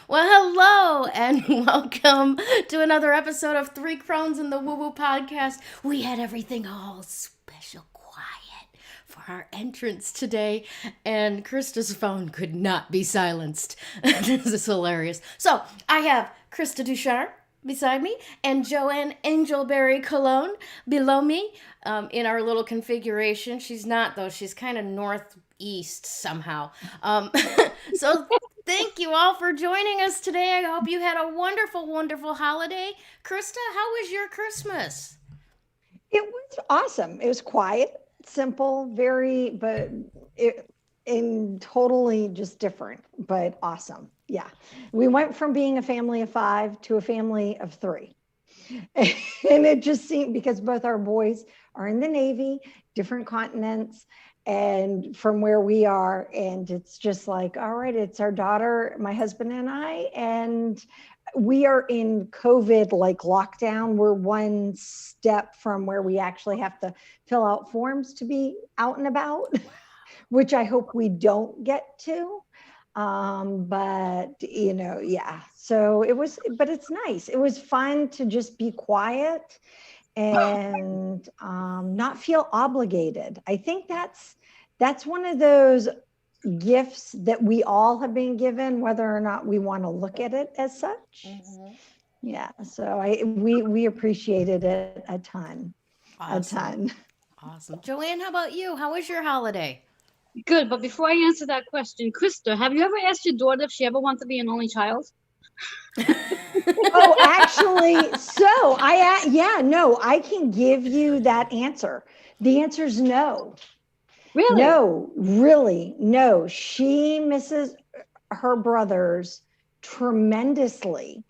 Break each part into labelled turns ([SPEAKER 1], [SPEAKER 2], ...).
[SPEAKER 1] Well, hello and welcome to another episode of Three Crones in the Woo Woo podcast. We had everything all special quiet for our entrance today, and Krista's phone could not be silenced. This is hilarious. So, I have Krista Ducharme beside me and Joanne Angel Barry Colon below me in our little configuration. She's not, though. She's kind of northeast somehow. So thank you all for joining us today. I hope you had a wonderful, wonderful holiday. Krista, how was your Christmas?
[SPEAKER 2] It was awesome. It was quiet, simple, totally just different, but awesome. Yeah. We went from being a family of 5 to a family of 3. And it just seemed, because both our boys are in the Navy, different continents, and from where we are, and it's just like, all right, it's our daughter, my husband and I, and we are in COVID like lockdown. We're one step from where we actually have to fill out forms to be out and about, which I hope we don't get to. But yeah, so it was, but it's nice. It was fun to just be quiet and not feel obligated. I think that's one of those gifts that we all have been given, whether or not we want to look at it as such. Mm-hmm. Yeah, so we appreciated it a ton.
[SPEAKER 1] Awesome. A ton. Awesome. Joanne, how about you? How was your holiday?
[SPEAKER 3] Good, but before I answer that question, Krista, have you ever asked your daughter if she ever wants to be an only child?
[SPEAKER 2] Oh, actually, I can give you that answer. The answer is no.
[SPEAKER 3] Really?
[SPEAKER 2] No, really, no. She misses her brothers tremendously.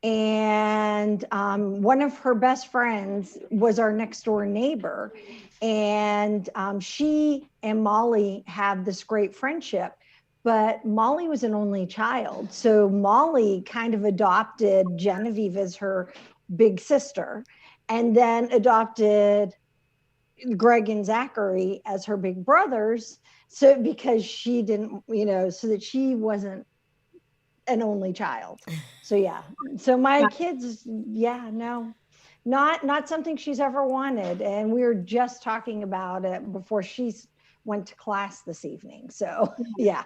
[SPEAKER 2] And one of her best friends was our next door neighbor. And she and Molly have this great friendship. But Molly was an only child. So Molly kind of adopted Genevieve as her big sister, and then adopted Greg and Zachary as her big brothers. So because she didn't, so that she wasn't an only child. So yeah. So my kids, not something she's ever wanted. And we were just talking about it before she went to class this evening. So yeah.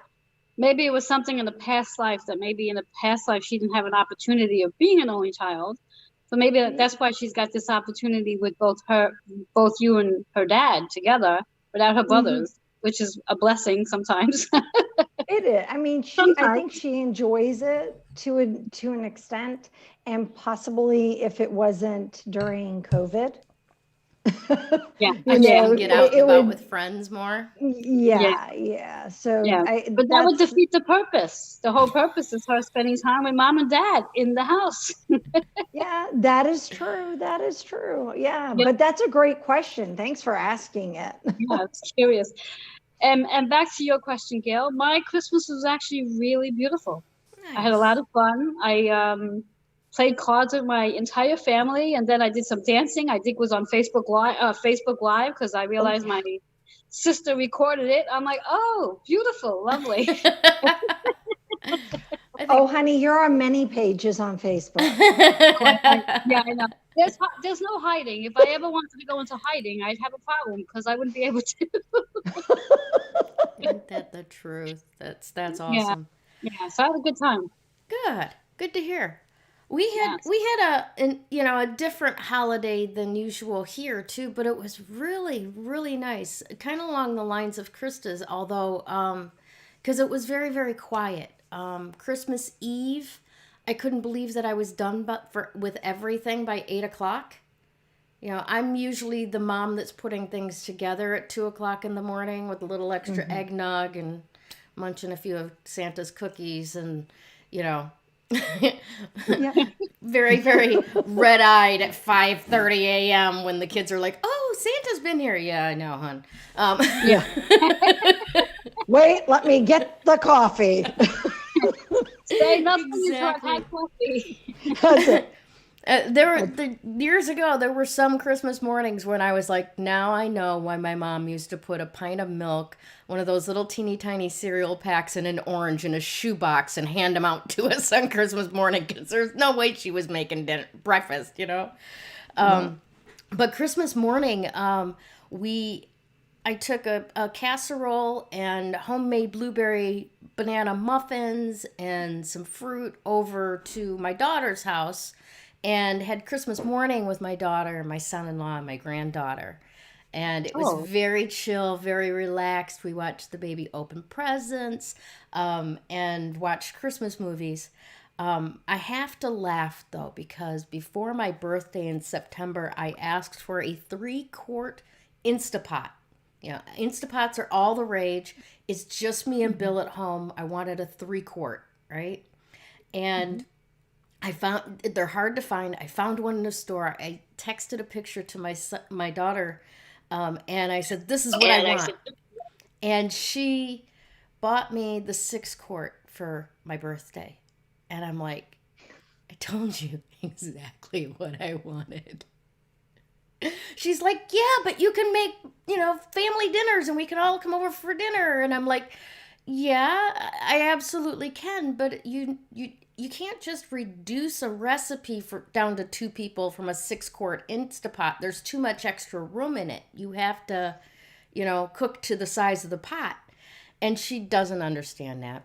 [SPEAKER 3] Maybe it was something in the past life that maybe in the past life she didn't have an opportunity of being an only child. So maybe that's why she's got this opportunity with both you and her dad together without her brothers, which is a blessing sometimes.
[SPEAKER 2] It is. I mean, I think she enjoys it to an extent, and possibly if it wasn't during COVID.
[SPEAKER 1] Get out and about with friends more.
[SPEAKER 2] Yeah. So,
[SPEAKER 3] but that would defeat the purpose. The whole purpose is her spending time with mom and dad in the house.
[SPEAKER 2] Yeah, that is true. Yeah, but that's a great question. Thanks for asking it.
[SPEAKER 3] Yeah, it's curious. And back to your question, Gayle. My Christmas was actually really beautiful. Nice. I had a lot of fun. I played cards with my entire family, and then I did some dancing. I think it was on Facebook Live because I realized my sister recorded it. I'm like, oh, beautiful, lovely.
[SPEAKER 2] Oh, honey, you're on many pages on Facebook.
[SPEAKER 3] Yeah, I know. There's no hiding. If I ever wanted to go into hiding, I'd have a problem because I wouldn't be able to.
[SPEAKER 1] Ain't that the truth? That's awesome.
[SPEAKER 3] Yeah. So I had a good time.
[SPEAKER 1] Good to hear. We had a different holiday than usual here too, but it was really, really nice. Kind of along the lines of Krista's, although because it was very, very quiet. Christmas Eve, I couldn't believe that I was done with everything by 8:00. I'm usually the mom that's putting things together at 2:00 in the morning with a little extra eggnog and munching a few of Santa's cookies and, very, very red-eyed at 5:30 a.m. when the kids are like, "Oh, Santa's been here." Yeah, I know, hon.
[SPEAKER 2] Yeah. Wait, let me get the coffee.
[SPEAKER 3] Say nothing until I've had coffee.
[SPEAKER 2] That's it.
[SPEAKER 1] Years ago, there were some Christmas mornings when I was like, now I know why my mom used to put a pint of milk, one of those little teeny tiny cereal packs, and an orange in a shoebox and hand them out to us on Christmas morning, because there's no way she was making breakfast, you know? But Christmas morning, I took a casserole and homemade blueberry banana muffins and some fruit over to my daughter's house and had Christmas morning with my daughter, my son-in-law, and my granddaughter. And it was very chill, very relaxed. We watched the baby open presents and watched Christmas movies. I have to laugh, though, because before my birthday in September, I asked for a 3-quart Instapot. You know, Instapots are all the rage. It's just me and Bill at home. I wanted a 3-quart, right? And I found, they're hard to find. I found one in a store. I texted a picture to my daughter, and I said, this is what I want. And she bought me the 6-quart for my birthday. And I'm like, I told you exactly what I wanted. She's like, yeah, but you can make, family dinners and we can all come over for dinner. And I'm like, yeah, I absolutely can. But you can't just reduce a recipe down to 2 people from a 6-quart Instapot. There's too much extra room in it. You have to, cook to the size of the pot. And she doesn't understand that.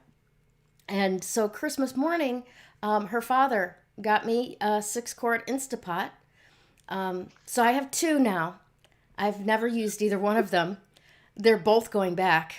[SPEAKER 1] And so Christmas morning, her father got me a 6-quart Instapot. So I have 2 now. I've never used either one of them. They're both going back.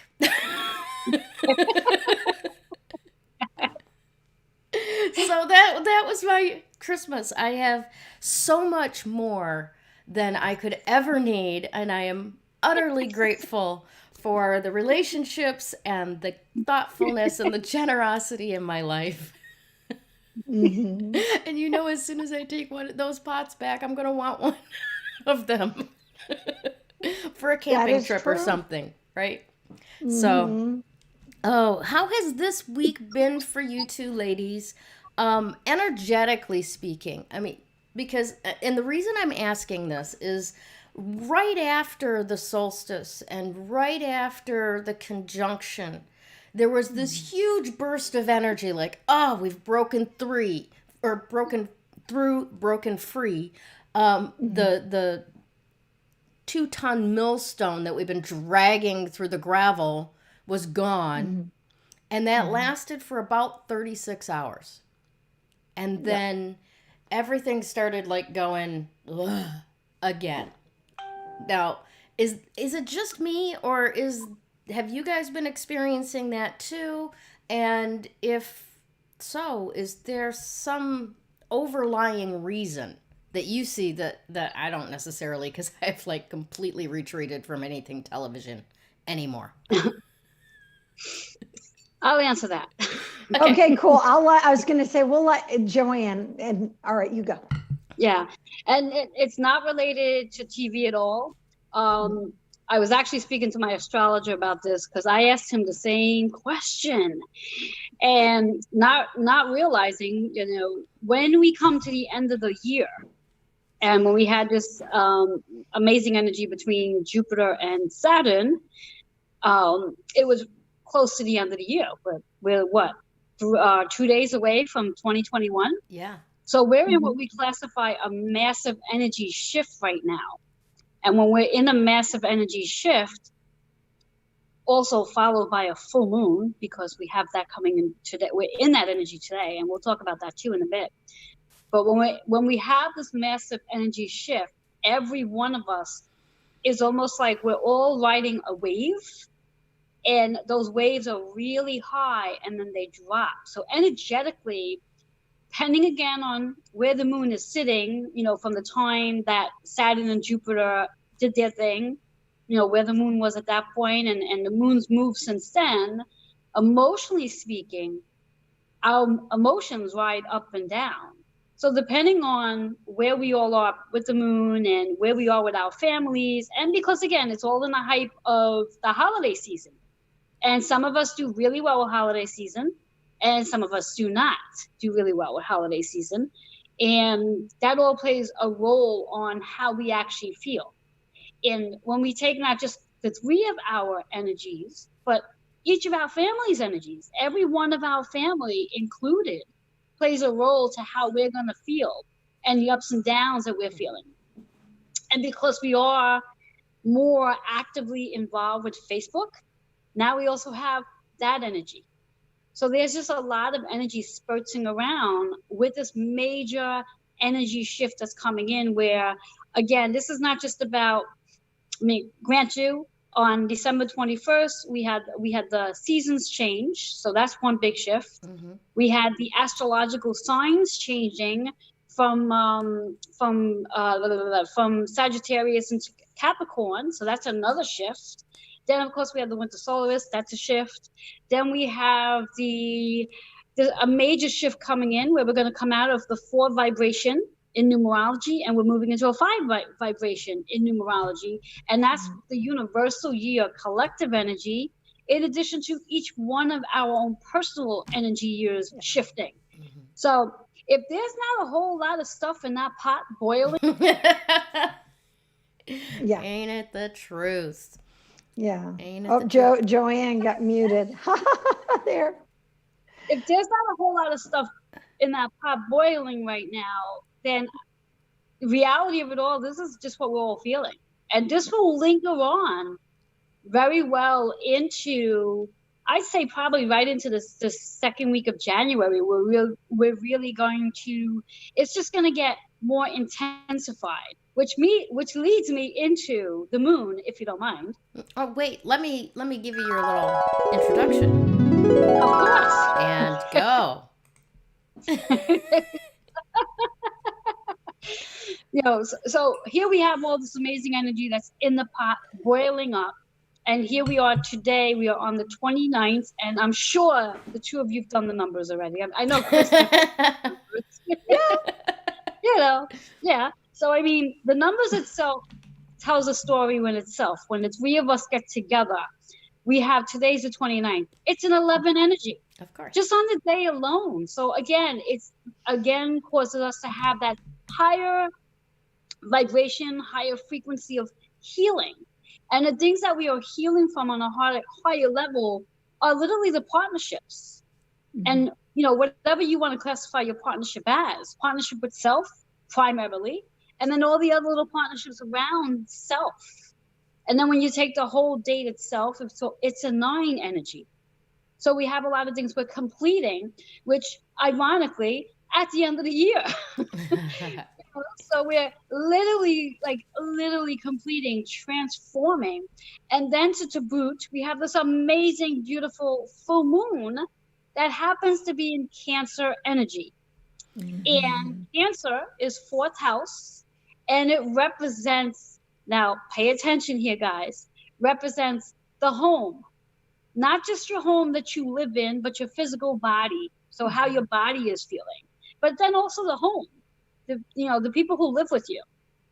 [SPEAKER 1] So that was my Christmas. I have so much more than I could ever need, and I am utterly grateful for the relationships and the thoughtfulness and the generosity in my life. And as soon as I take one of those pots back, I'm going to want one of them for a camping trip or something, right? So, how has this week been for you two ladies? Energetically speaking, because, and the reason I'm asking this is right after the solstice and right after the conjunction, there was this huge burst of energy, like, we've broken free. The 2-ton millstone that we've been dragging through the gravel was gone. And that lasted for about 36 hours. And then everything started going again. Now, is it just me, or have you guys been experiencing that too? And if so, is there some overlying reason that you see that I don't necessarily, because I've completely retreated from anything television anymore?
[SPEAKER 3] I'll answer that.
[SPEAKER 2] Okay, cool. I was going to say, we'll let Joanne, and all right, you go.
[SPEAKER 3] Yeah. And it's not related to TV at all. I was actually speaking to my astrologer about this because I asked him the same question, and not realizing, when we come to the end of the year, and when we had this amazing energy between Jupiter and Saturn, it was close to the end of the year. We're 2 days away from 2021.
[SPEAKER 1] Yeah.
[SPEAKER 3] So we're in what we classify a massive energy shift right now. And when we're in a massive energy shift, also followed by a full moon, because we have that coming in today, we're in that energy today, and we'll talk about that too in a bit. But when we have this massive energy shift, every one of us is almost like we're all riding a wave, and those waves are really high and then they drop. So energetically, depending again on where the moon is sitting, from the time that Saturn and Jupiter did their thing, where the moon was at that point, and the moon's moved since then, emotionally speaking, our emotions ride up and down. So depending on where we all are with the moon and where we are with our families, and because again, it's all in the hype of the holiday season. And some of us do really well with holiday season, and some of us do not do really well with holiday season. And that all plays a role on how we actually feel. And when we take not just the three of our energies, but each of our family's energies, every one of our family included, plays a role to how we're going to feel and the ups and downs that we're feeling. And because we are more actively involved with Facebook, now we also have that energy. So there's just a lot of energy spurting around with this major energy shift that's coming in where, again, this is not just about, grant you, on December 21st, we had the seasons change. So that's one big shift. Mm-hmm. We had the astrological signs changing from Sagittarius into Capricorn. So that's another shift. Then, of course, we have the winter solstice. That's a shift. Then we have a major shift coming in where we're going to come out of the 4 vibration in numerology, and we're moving into a 5 vibration in numerology. And that's the universal year collective energy, in addition to each one of our own personal energy years shifting. Mm-hmm. So if there's not a whole lot of stuff in that pot boiling.
[SPEAKER 2] Yeah.
[SPEAKER 1] Ain't it the truth?
[SPEAKER 2] Yeah. Joanne got muted. There.
[SPEAKER 3] If there's not a whole lot of stuff in that pot boiling right now, then the reality of it all, this is just what we're all feeling. And this will linger on very well into, I'd say probably right into the second week of January. We're really going to, it's just going to get more intensified, which leads me into the moon, if you don't mind.
[SPEAKER 1] Oh, wait, let me give you your little introduction.
[SPEAKER 3] Of course.
[SPEAKER 1] And go.
[SPEAKER 3] So here we have all this amazing energy that's in the pot boiling up. And here we are today. We are on the 29th, and I'm sure the two of you've done the numbers already. I know Krista. Yeah. So, I mean, the numbers itself tells a story when the three of us get together. We have, today's the 29th. It's an 11 energy.
[SPEAKER 1] Of course. Just
[SPEAKER 3] on the day alone. So again, causes us to have that higher vibration, higher frequency of healing. And the things that we are healing from on a higher level are literally the partnerships. Mm-hmm. And, whatever you want to classify your partnership as, partnership with self primarily, and then all the other little partnerships around self. And then when you take the whole date itself, it's a 9 energy. So we have a lot of things we're completing, which ironically, at the end of the year. So we're literally completing, transforming. And then to boot, we have this amazing, beautiful full moon that happens to be in Cancer energy. Mm-hmm. And Cancer is 4th house, and it represents, now pay attention here, guys, represents the home. Not just your home that you live in, but your physical body. So how your body is feeling, but then also the home, the people who live with you.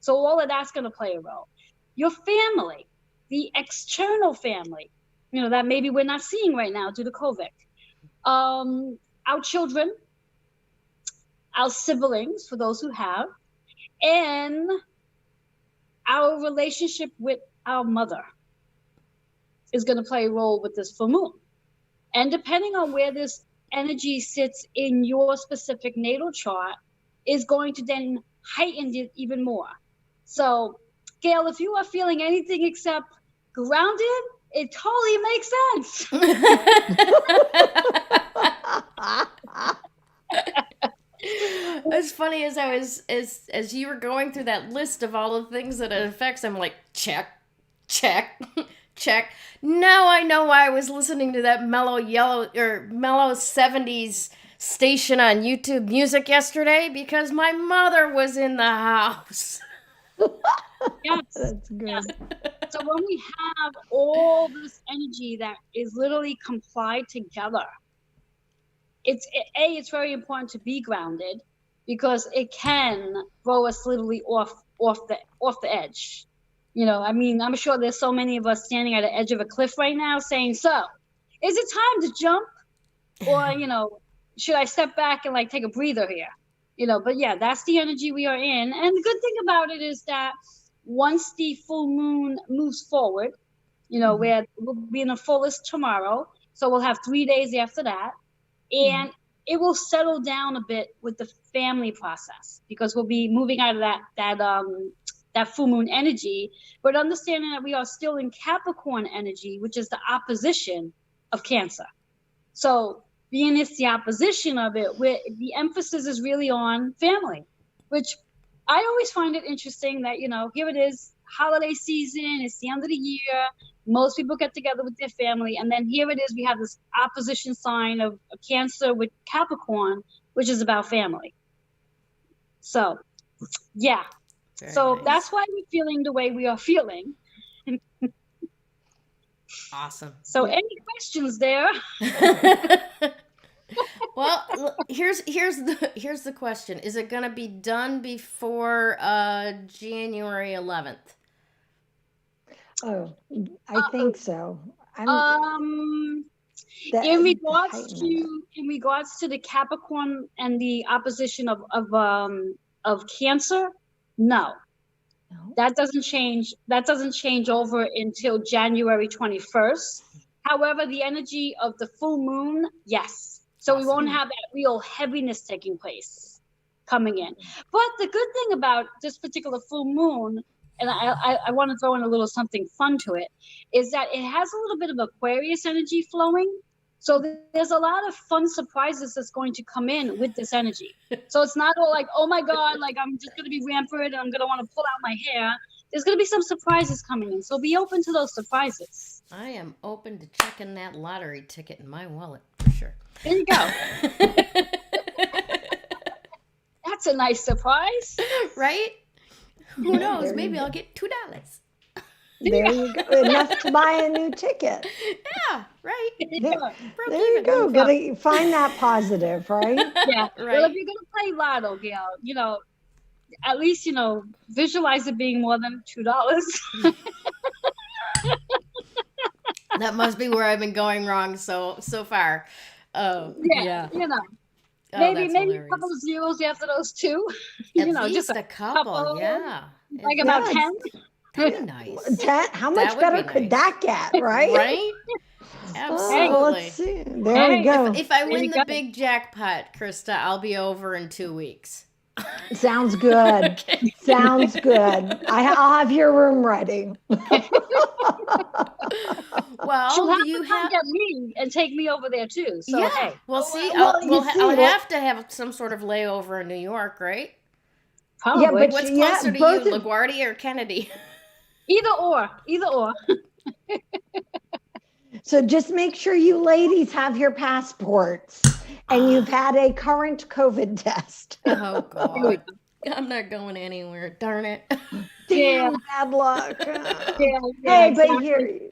[SPEAKER 3] So all of that's going to play a role. Your family, the external family, that maybe we're not seeing right now due to COVID. Our children, our siblings, for those who have, and our relationship with our mother is going to play a role with this full moon. And depending on where this energy sits in your specific natal chart is going to then heighten it even more. So, Gayle, if you are feeling anything except grounded, it totally makes sense.
[SPEAKER 1] As funny as I was, as you were going through that list of all the things that it affects, I'm like, check. Now I know why I was listening to that mellow 70s station on YouTube Music yesterday, because my mother was in the house.
[SPEAKER 3] Yes, that's good. Yes. So when we have all this energy that is literally complied together, it's very important to be grounded, because it can throw us literally off the edge. I'm sure there's so many of us standing at the edge of a cliff right now saying, so is it time to jump, or should I step back and take a breather here? But yeah, that's the energy we are in. And the good thing about it is that once the full moon moves forward, we'll be in the fullest tomorrow. So we'll have 3 days after that. And it will settle down a bit with the family process, because we'll be moving out of that full moon energy, but understanding that we are still in Capricorn energy, which is the opposition of Cancer. So being it's the opposition of it, where the emphasis is really on family, which I always find it interesting that, here it is, holiday season, it's the end of the year, most people get together with their family, and then here it is, we have this opposition sign of Cancer with Capricorn, which is about family. So, yeah.
[SPEAKER 1] Very
[SPEAKER 3] so
[SPEAKER 1] nice.
[SPEAKER 3] That's why we're feeling the way we are feeling.
[SPEAKER 1] Awesome.
[SPEAKER 3] So any questions there?
[SPEAKER 1] Well, here's the question. Is it going to be done before January 11th?
[SPEAKER 2] Oh, I think so.
[SPEAKER 3] In regards to the Capricorn and the opposition of Cancer, no. That doesn't change. That doesn't change over until January 21st. However, the energy of the full moon, yes. So we won't have that real heaviness taking place coming in. But the good thing about this particular full moon, and I want to throw in a little something fun to it, is that it has a little bit of Aquarius energy flowing. So there's a lot of fun surprises that's going to come in with this energy. So it's not all like, oh my God, like I'm just going to be rampant and I'm going to want to pull out my hair. There's going to be some surprises coming in. So be open to those surprises.
[SPEAKER 1] I am open to checking that lottery ticket in my wallet for sure.
[SPEAKER 3] There you go. That's a nice surprise.
[SPEAKER 1] Right? Who knows? Maybe I'll get $2.
[SPEAKER 2] There you go. Enough to buy a new ticket.
[SPEAKER 1] Yeah, right.
[SPEAKER 2] There you go. Gotta find that positive, right?
[SPEAKER 3] Yeah.
[SPEAKER 1] Right.
[SPEAKER 3] Well, if you're going to play lotto, Gayle, at least, visualize it being more than $2.
[SPEAKER 1] That must be where I've been going wrong so far. Yeah.
[SPEAKER 3] Maybe a couple of zeros after those two.
[SPEAKER 1] At least just a couple. Yeah.
[SPEAKER 3] Like about 10.
[SPEAKER 1] That'd be nice.
[SPEAKER 2] 10? How much better could that get, right?
[SPEAKER 1] Right? Absolutely.
[SPEAKER 2] Oh, let's see. There we go.
[SPEAKER 1] If I win the big jackpot, Krista, I'll be over in 2 weeks.
[SPEAKER 2] Sounds good. Okay. Sounds good. I'll have your room ready.
[SPEAKER 1] Well,
[SPEAKER 3] she'll have to come get me and take me over there too. So,
[SPEAKER 1] yeah.
[SPEAKER 3] Hey.
[SPEAKER 1] Well, see, I'll have to have some sort of layover in New York, right?
[SPEAKER 3] Probably.
[SPEAKER 1] Yeah, but what's closer to you, LaGuardia or Kennedy?
[SPEAKER 3] Either or.
[SPEAKER 2] So just make sure you ladies have your passports and you've had a current COVID test.
[SPEAKER 1] Oh, God. I'm not going anywhere. Darn it.
[SPEAKER 2] Damn, bad luck. Hey,
[SPEAKER 3] exactly.
[SPEAKER 2] But here,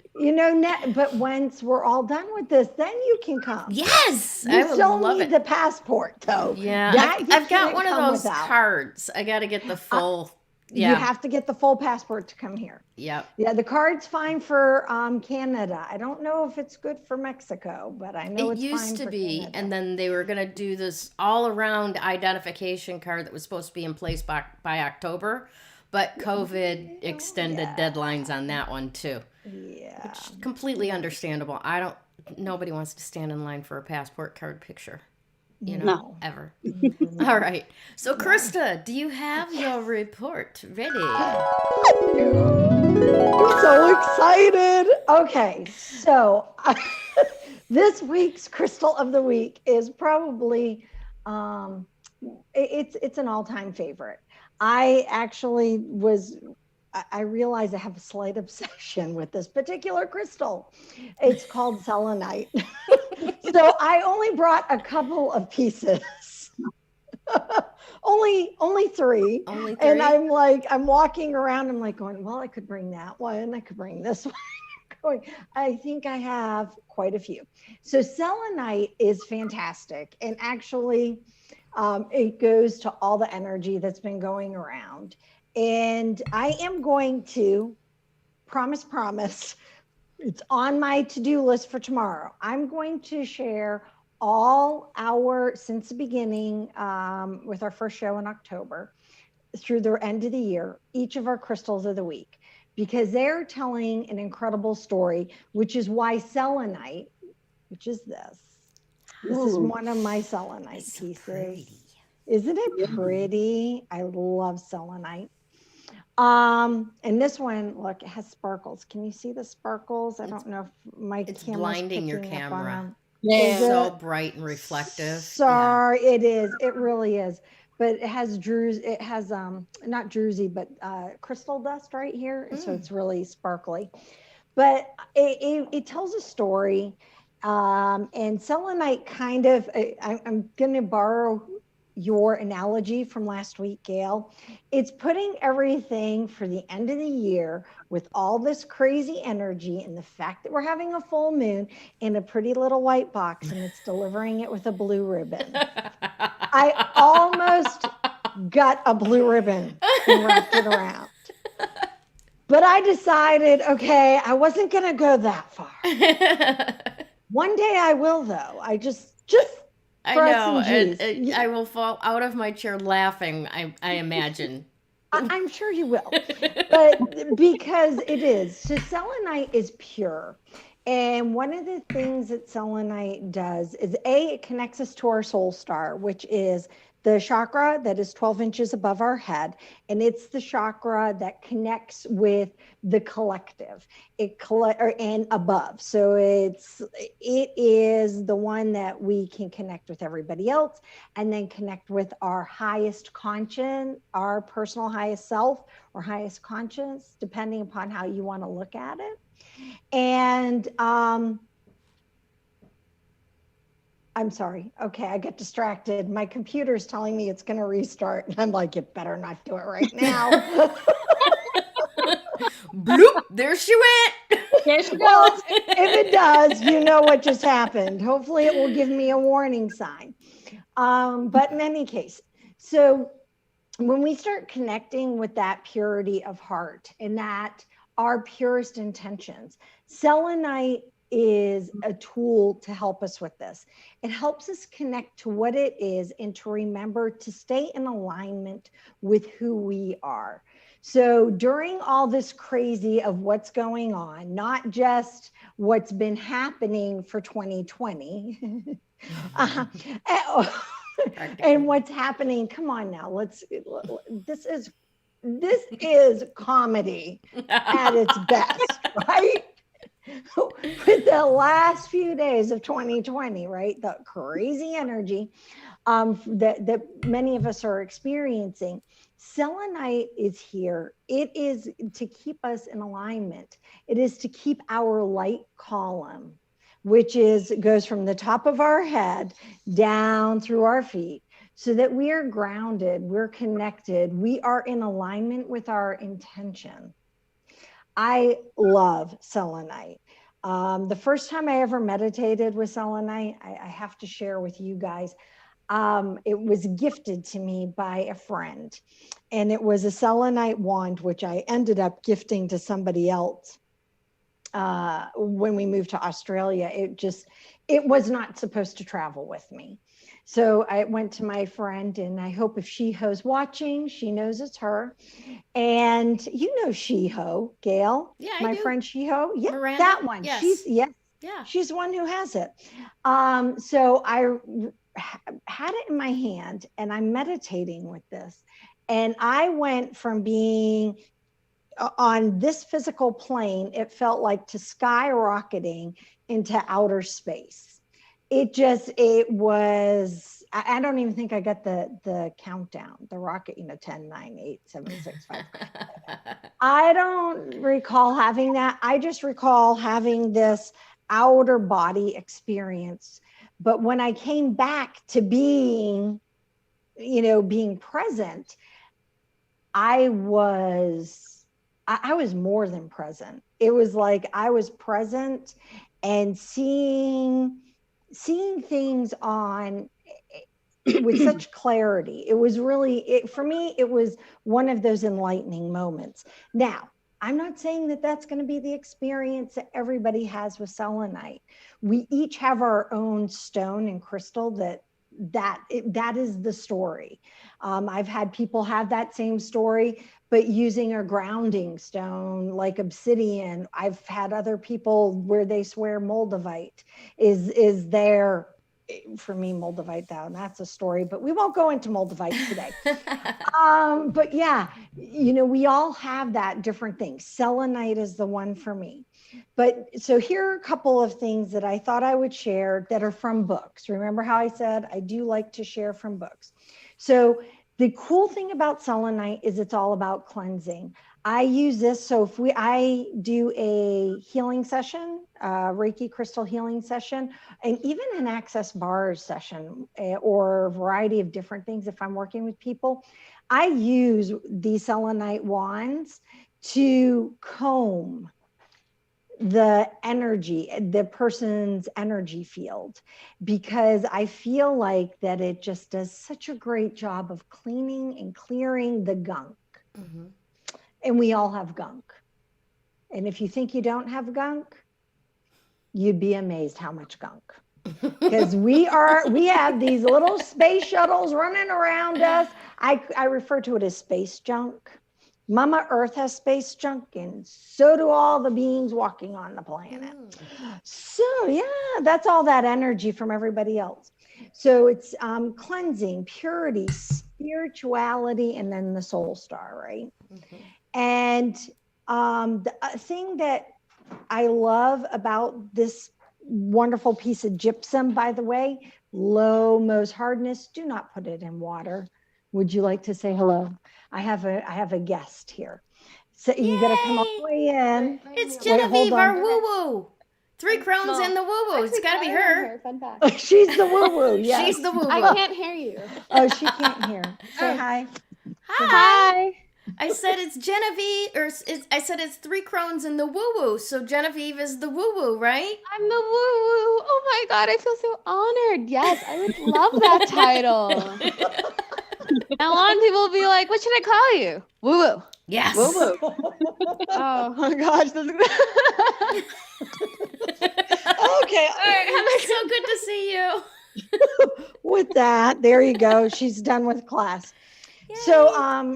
[SPEAKER 2] but once we're all done with this, then you can come.
[SPEAKER 1] Yes,
[SPEAKER 2] you
[SPEAKER 1] I would
[SPEAKER 2] still
[SPEAKER 1] love
[SPEAKER 2] need
[SPEAKER 1] it.
[SPEAKER 2] The passport, though.
[SPEAKER 1] Yeah, I've got one of those cards. I got to get the full.
[SPEAKER 2] You have to get the full passport to come here.
[SPEAKER 1] Yep.
[SPEAKER 2] Yeah, the card's fine for Canada. I don't know if it's good for Mexico, but I know it's fine for Canada. It used to be,
[SPEAKER 1] and then they were going to do this all-around identification card that was supposed to be in place by October, but COVID extended deadlines on that one too.
[SPEAKER 2] Yeah.
[SPEAKER 1] Which completely understandable. Nobody wants to stand in line for a passport card picture. Ever. All right. So, Krista, do you have your report ready?
[SPEAKER 2] I'm so excited. Okay, so this week's Crystal of the Week is probably, it's an all-time favorite. I realize I have a slight obsession with this particular crystal. It's called selenite. So I only brought a couple of pieces. only three.
[SPEAKER 1] Only 3.
[SPEAKER 2] And I'm walking around, I'm like going, well, I could bring that one. I could bring this one. I think I have quite a few. So selenite is fantastic. And actually, it goes to all the energy that's been going around. And I am going to promise, it's on my to-do list for tomorrow. I'm going to share since the beginning, with our first show in October through the end of the year, each of our crystals of the week, because they're telling an incredible story, which is why selenite, which is this is one of my selenite
[SPEAKER 1] It's so
[SPEAKER 2] pieces.
[SPEAKER 1] pretty.
[SPEAKER 2] Isn't it pretty? I love selenite. And this one, look, it has sparkles. Can you see the sparkles? I don't know if my
[SPEAKER 1] It's
[SPEAKER 2] camera's
[SPEAKER 1] blinding your
[SPEAKER 2] picking up on
[SPEAKER 1] camera.
[SPEAKER 2] them.
[SPEAKER 3] Yeah.
[SPEAKER 1] So bright and reflective.
[SPEAKER 2] Sorry, it is. It really is. But it has not druzy, but crystal dust right here. So it's really sparkly. But it tells a story. And selenite kind of, I'm going to borrow your analogy from last week, Gayle. It's putting everything for the end of the year with all this crazy energy and the fact that we're having a full moon in a pretty little white box, and it's delivering it with a blue ribbon. I almost got a blue ribbon and wrapped it around. But I decided, okay, I wasn't going to go that far. One day I will, though. I know,
[SPEAKER 1] and I will fall out of my chair laughing, I imagine.
[SPEAKER 2] I'm sure you will. But because it is. So selenite is pure. And one of the things that selenite does is it connects us to our soul star, which is the chakra that is 12 inches above our head. And it's the chakra that connects with the collective and above. So it is the one that we can connect with everybody else and then connect with our highest conscience, our personal highest self or highest conscience, depending upon how you want to look at it. And I'm sorry. Okay, I get distracted. My computer's telling me it's going to restart. And I'm like, you better not do it right now.
[SPEAKER 1] Bloop, there she went.
[SPEAKER 3] There she
[SPEAKER 2] Well,
[SPEAKER 3] goes.
[SPEAKER 2] if it does, you know what just happened. Hopefully it will give me a warning sign. But in any case, so when we start connecting with that purity of heart and that our purest intentions, selenite is a tool to help us with this. It helps us connect to what it is and to remember to stay in alignment with who we are. So during all this crazy of what's going on, not just what's been happening for 2020, and what's happening, come on now, this is comedy at its best, right? With the last few days of 2020, right? The crazy energy that many of us are experiencing. Selenite is here. It is to keep us in alignment. It is to keep our light column, which goes from the top of our head down through our feet, so that we are grounded, we're connected, we are in alignment with our intention. I love selenite. The first time I ever meditated with selenite, I have to share with you guys, it was gifted to me by a friend, and it was a selenite wand, which I ended up gifting to somebody else when we moved to Australia. It was not supposed to travel with me. So I went to my friend, and I hope if Shiho's watching, she knows it's her. And you know Shiho, Gayle?
[SPEAKER 1] Yeah,
[SPEAKER 2] my
[SPEAKER 1] do.
[SPEAKER 2] friend Shiho? Yeah,
[SPEAKER 1] Miranda?
[SPEAKER 2] that one.
[SPEAKER 1] Yes.
[SPEAKER 2] She's the one who has it. So I had it in my hand, and I'm meditating with this. And I went from being on this physical plane, it felt like, to skyrocketing into outer space. It was, I don't even think I got the countdown, the rocket, 10, 9, 8, 7, 6, 5. I don't recall having that. I just recall having this outer body experience. But when I came back to being present, I was more than present. It was like I was present and seeing things with such clarity. It was really, for me, it was one of those enlightening moments. Now, I'm not saying that that's going to be the experience that everybody has with selenite. We each have our own stone and crystal that is the story. I've had people have that same story, but using a grounding stone like obsidian. I've had other people where they swear moldavite is there. For me, moldavite, that's a story, but we won't go into moldavite today. But yeah, we all have that different thing. Selenite is the one for me. But so here are a couple of things that I thought I would share that are from books. Remember how I said I do like to share from books. So the cool thing about selenite is it's all about cleansing. I use this. So if I do a healing session, Reiki crystal healing session, and even an access bars session, or a variety of different things, if I'm working with people, I use these selenite wands to comb the energy, the person's energy field, because I feel like that it just does such a great job of cleaning and clearing the gunk. Mm-hmm. And we all have gunk. And if you think you don't have gunk, you'd be amazed how much gunk. Because we have these little space shuttles running around us. I refer to it as space junk. Mama Earth has space junk, and so do all the beings walking on the planet. So yeah, that's all that energy from everybody else. So it's cleansing, purity, spirituality, and then the soul star, right? Mm-hmm. And the thing that I love about this wonderful piece of gypsum, by the way, low Mohs hardness, do not put it in water. Would you like to say hello? I have a guest here. So you got to come all the way in.
[SPEAKER 1] It's Genevieve, our woo-woo. 3 Crones and the woo-woo. It's got to be her.
[SPEAKER 2] Fun fact. She's the woo-woo, yes.
[SPEAKER 1] She's the woo-woo.
[SPEAKER 4] I can't hear you.
[SPEAKER 2] Oh, she can't hear. Say hi.
[SPEAKER 4] Hi.
[SPEAKER 1] I said it's Genevieve, I said it's 3 Crones and the woo-woo. So Genevieve is the woo-woo, right?
[SPEAKER 4] I'm the woo-woo. Oh my God, I feel so honored. Yes, I would love that title. Now on people will be like, what should I call you? Woo-woo.
[SPEAKER 1] Yes.
[SPEAKER 4] Woo-woo. Oh my gosh.
[SPEAKER 2] Okay.
[SPEAKER 1] All right. So good to see you.
[SPEAKER 2] With that, there you go. She's done with class. Yay. So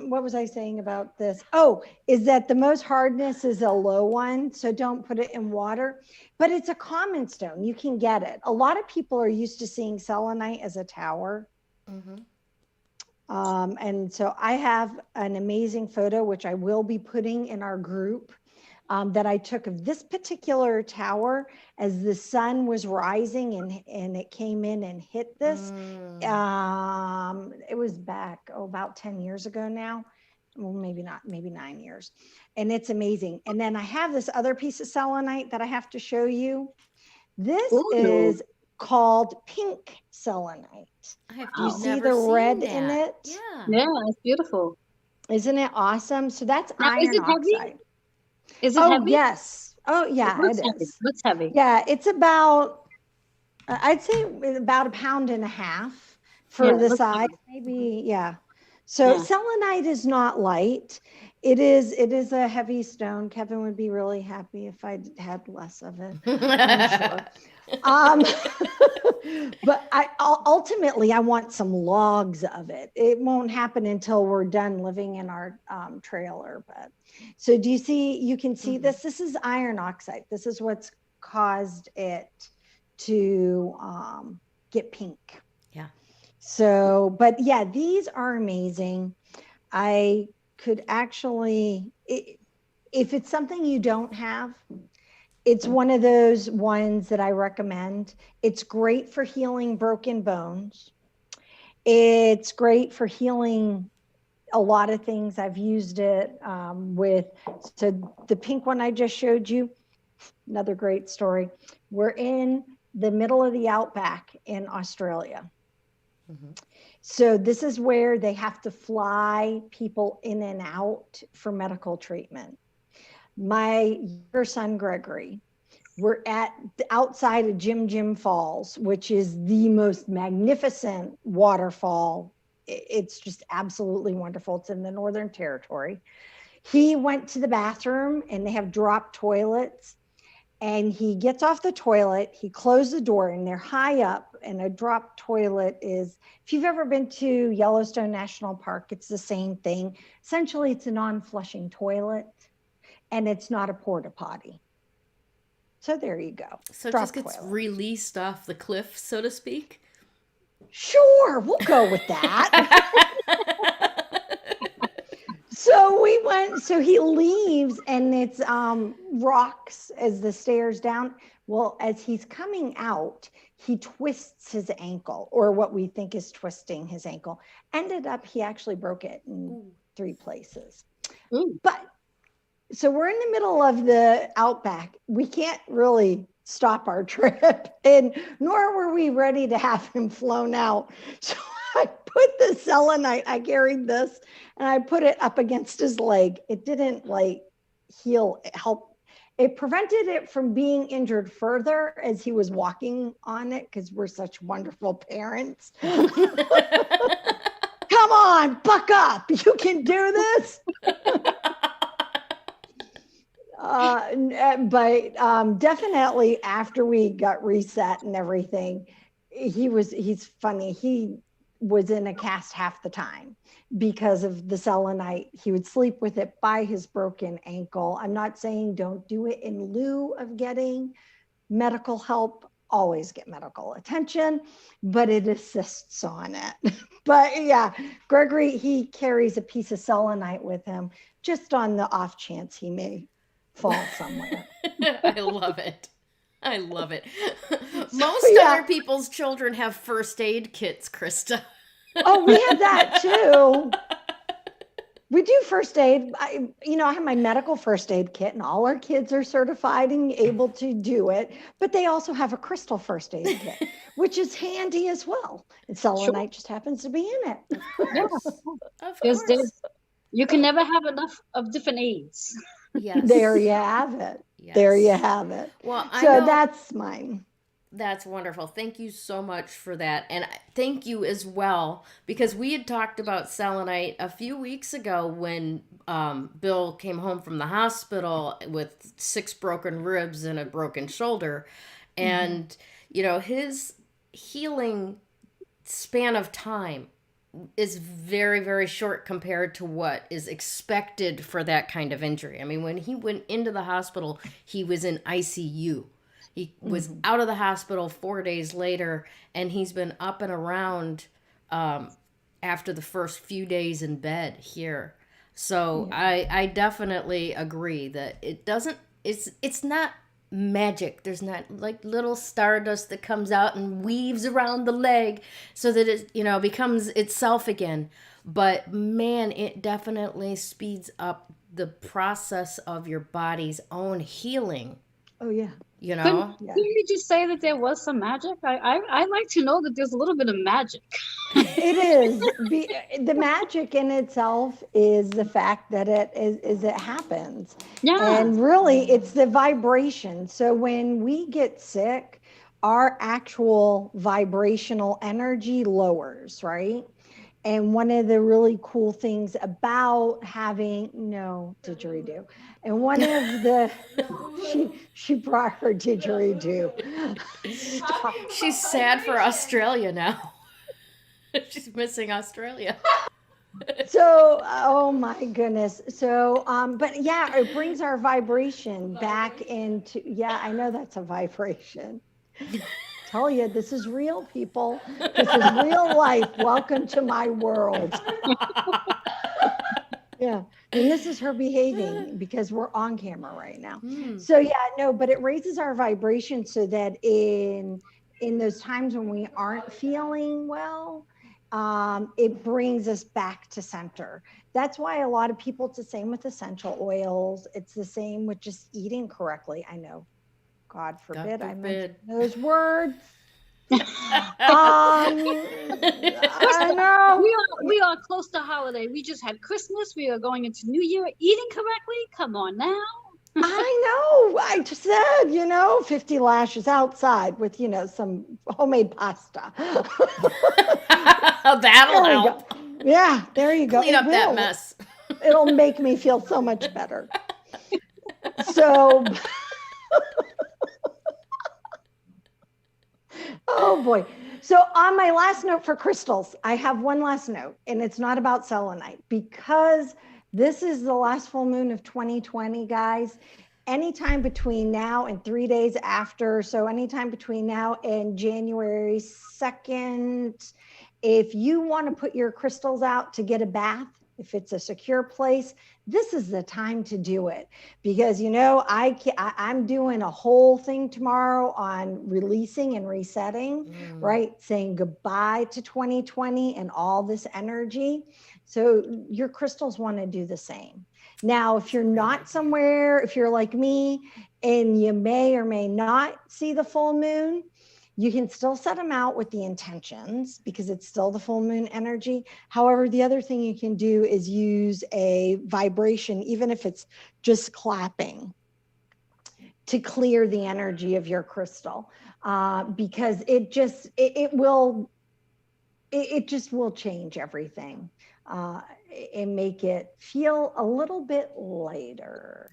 [SPEAKER 2] what was I saying about this? Oh, is that the Mohs hardness is a low one, so don't put it in water, but it's a common stone. You can get it. A lot of people are used to seeing selenite as a tower. Mm-hmm. And so I have an amazing photo, which I will be putting in our group, that I took of this particular tower as the sun was rising and it came in and hit this. It was back, about 10 years ago now. Well, maybe not, maybe 9 years. And it's amazing. And then I have this other piece of selenite that I have to show you. This is called pink selenite. Do you see the red in it?
[SPEAKER 3] Yeah, it's beautiful.
[SPEAKER 2] Isn't it awesome? So that's iron oxide.
[SPEAKER 3] Is it heavy?
[SPEAKER 2] Yes. Oh, yeah, it is.
[SPEAKER 3] What's heavy?
[SPEAKER 2] Yeah, it's about, I'd say about 1.5 pounds for the size, maybe. Yeah. So selenite is not light. It is a heavy stone. Kevin would be really happy if I had less of it, I'm sure. But ultimately I want some logs of it. It won't happen until we're done living in our trailer. But so do you see? You can see this. This is iron oxide. This is what's caused it to get pink.
[SPEAKER 1] Yeah.
[SPEAKER 2] So, but yeah, these are amazing. I could actually, if it's something you don't have, it's one of those ones that I recommend. It's great for healing broken bones. It's great for healing a lot of things. I've used it so the pink one I just showed you, another great story. We're in the middle of the outback in Australia. Mm-hmm. So this is where they have to fly people in and out for medical treatment. My younger son, Gregory, we're outside of Jim Falls, which is the most magnificent waterfall. It's just absolutely wonderful. It's in the Northern Territory. He went to the bathroom and they have drop toilets. And he gets off the toilet, he closed the door, and they're high up. And a drop toilet is, if you've ever been to Yellowstone National Park, it's the same thing. Essentially, it's a non-flushing toilet, and it's not a porta potty. So there you go.
[SPEAKER 1] So it
[SPEAKER 2] Drop
[SPEAKER 1] just gets
[SPEAKER 2] toilet.
[SPEAKER 1] released off the cliff, so to speak.
[SPEAKER 2] Sure, we'll go with that. So we went, so he leaves and it's rocks as the stairs down. Well, as he's coming out, he twists his ankle, or what we think is twisting his ankle. Ended up, he actually broke it in 3 places.
[SPEAKER 3] Ooh.
[SPEAKER 2] But so we're in the middle of the outback. We can't really stop our trip, and nor were we ready to have him flown out. So I put the selenite, I carried this, and I put it up against his leg. It didn't like heal, help. It prevented it from being injured further as he was walking on it, because we're such wonderful parents. Come on, buck up. You can do this. But definitely after we got reset and everything, he's funny. He was in a cast half the time because of the selenite. He would sleep with it by his broken ankle. I'm not saying don't do it in lieu of getting medical help. Always get medical attention, but it assists on it. But yeah, Gregory, he carries a piece of selenite with him just on the off chance he may fall somewhere.
[SPEAKER 1] I love it. I love it. Most other people's children have first aid kits, Krista.
[SPEAKER 2] Oh, we have that too. We do first aid. I have my medical first aid kit, and all our kids are certified and able to do it. But they also have a crystal first aid kit, which is handy as well. And selenite just happens to be in it.
[SPEAKER 1] Of course.
[SPEAKER 3] You can never have enough of different aids.
[SPEAKER 1] Yes.
[SPEAKER 2] There you have it.
[SPEAKER 1] Yes.
[SPEAKER 2] There you have it.
[SPEAKER 1] Well,
[SPEAKER 2] that's mine.
[SPEAKER 1] That's wonderful. Thank you so much for that. And thank you as well, because we had talked about selenite a few weeks ago when Bill came home from the hospital with 6 broken ribs and a broken shoulder. And, his healing span of time is very, very short compared to what is expected for that kind of injury. I mean, when he went into the hospital, he was in ICU. He was out of the hospital 4 days later, and he's been up and around after the first few days in bed here. So I definitely agree that it's not magic. There's not like little stardust that comes out and weaves around the leg so that it, becomes itself again. But man, it definitely speeds up the process of your body's own healing.
[SPEAKER 2] Oh, yeah.
[SPEAKER 3] Couldn't you just say that there was some magic? I like to know that there's a little bit of magic.
[SPEAKER 2] It is. The magic in itself is the fact that it happens.
[SPEAKER 3] Yeah.
[SPEAKER 2] And really, it's the vibration. So when we get sick, our actual vibrational energy lowers, right? And one of the really cool things about having didgeridoo, and one of the she brought her didgeridoo. Stop.
[SPEAKER 1] She's sad for Australia now. She's missing Australia.
[SPEAKER 2] So, oh my goodness. So, but yeah, it brings our vibration back into. Yeah, I know that's a vibration. Tell you, this is real, people. This is real life. Welcome to my world. Yeah, and this is her behaving because we're on camera right now. So yeah, no, but it raises our vibration so that in those times when we aren't feeling well, it brings us back to center. That's why a lot of people, it's the same with essential oils. It's the same with just eating correctly. I know. God forbid I mention those words. I know.
[SPEAKER 3] We are close to holiday. We just had Christmas. We are going into New Year. Eating correctly? Come on now.
[SPEAKER 2] I know. I just said, 50 lashes outside with, some homemade pasta.
[SPEAKER 1] That'll help.
[SPEAKER 2] Yeah, there you go.
[SPEAKER 1] Clean up that mess.
[SPEAKER 2] It'll make me feel so much better. So, oh boy. So on my last note for crystals, I have one last note, and it's not about selenite, because this is the last full moon of 2020, guys. Anytime between now and 3 days after, so anytime between now and January 2nd, if you want to put your crystals out to get a bath, if it's a secure place, this is the time to do it, because I'm doing a whole thing tomorrow on releasing and resetting, right? Saying goodbye to 2020 and all this energy. So your crystals want to do the same. Now, if you're not somewhere, if you're like me and you may or may not see the full moon, you can still set them out with the intentions, because it's still the full moon energy. However, the other thing you can do is use a vibration, even if it's just clapping, to clear the energy of your crystal, because it just will change everything and make it feel a little bit lighter.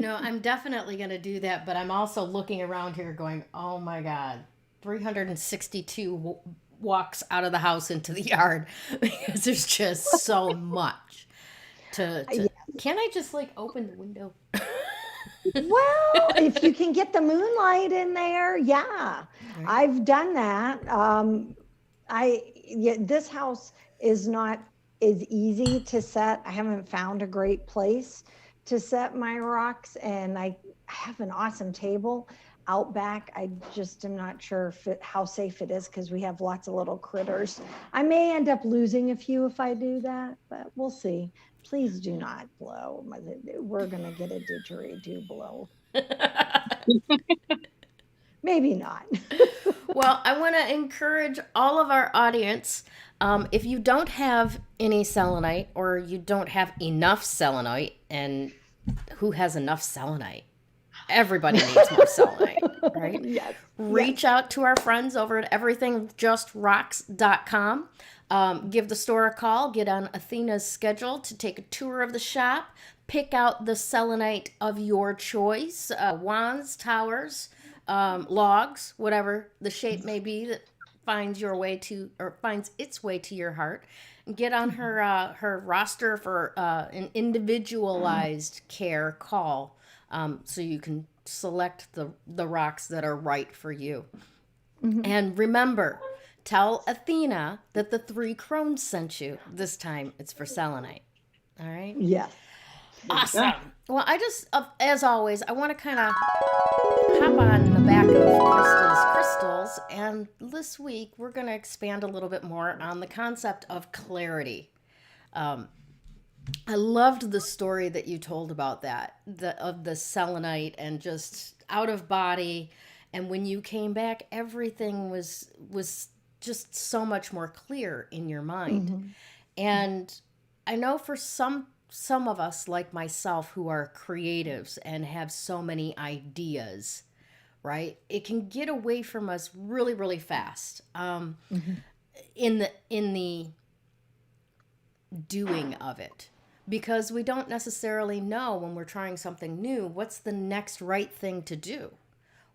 [SPEAKER 1] I'm definitely going to do that, but I'm also looking around here going, oh my God, 362 walks out of the house into the yard, because there's just so much to
[SPEAKER 2] Yes.
[SPEAKER 1] Can't I just open the window?
[SPEAKER 2] Well, if you can get the moonlight in there, yeah.
[SPEAKER 1] Right.
[SPEAKER 2] I've done that. This house is not as easy to set. I haven't found a great place to set my rocks, and I have an awesome table out back. I just am not sure how safe it is, because we have lots of little critters. I may end up losing a few if I do that, but we'll see. Please do not blow. We're going to get a didgeridoo blow. Maybe not.
[SPEAKER 1] Well, I want to encourage all of our audience, if you don't have any selenite, or you don't have enough selenite, and who has enough selenite? Everybody needs more selenite, right?
[SPEAKER 2] Yes.
[SPEAKER 1] Reach out to our friends over at everythingjustrocks.com. Give the store a call, get on Athena's schedule to take a tour of the shop, pick out the selenite of your choice, wands, towers, logs, whatever the shape may be that finds its way to your heart. Get on her roster for an individualized care call, so you can select the rocks that are right for you. Mm-hmm. And remember, tell Athena that the 3 Crones sent you. This time it's for selenite. All right?
[SPEAKER 2] Yes.
[SPEAKER 1] Awesome. Well, I just, as always, I want to kind of hop on the back of Krista's crystals. And this week, we're going to expand a little bit more on the concept of clarity. I loved the story that you told about that, of the selenite and just out of body. And when you came back, everything was just so much more clear in your mind. Mm-hmm. And I know for some of us, like myself, who are creatives and have so many ideas, right? It can get away from us really, really fast. In the doing of it, because we don't necessarily know, when we're trying something new, what's the next right thing to do.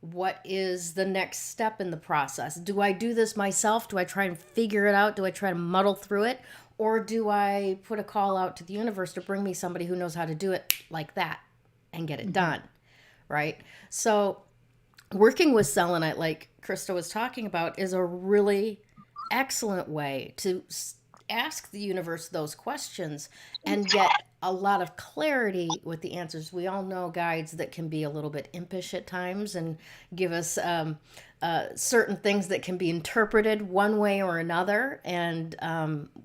[SPEAKER 1] What is the next step in the process? Do I do this myself? Do I try and figure it out? Do I try to muddle through it? Or do I put a call out to the universe to bring me somebody who knows how to do it like that and get it done, right? So working with selenite, like Krista was talking about, is a really excellent way to ask the universe those questions and get a lot of clarity with the answers. We all know guides that can be a little bit impish at times and give us certain things that can be interpreted one way or another. And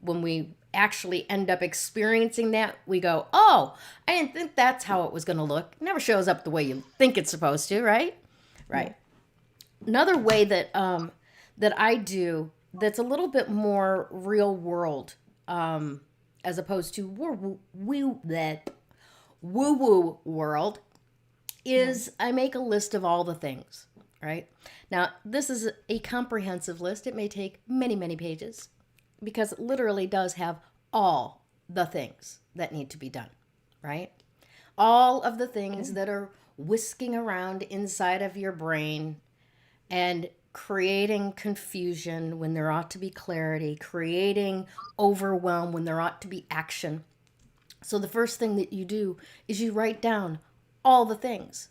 [SPEAKER 1] when we actually end up experiencing that, we go, oh, I didn't think that's how it was going to look. It never shows up the way you think it's supposed to, right? Right. Another way that I do that's a little bit more real world, as opposed to woo-woo world, is I make a list of all the things, right? Now, this is a comprehensive list. It may take many, many pages, because it literally does have all the things that need to be done, right? All of the things that are whisking around inside of your brain and creating confusion when there ought to be clarity, creating overwhelm when there ought to be action. So the first thing that you do is you write down all the things.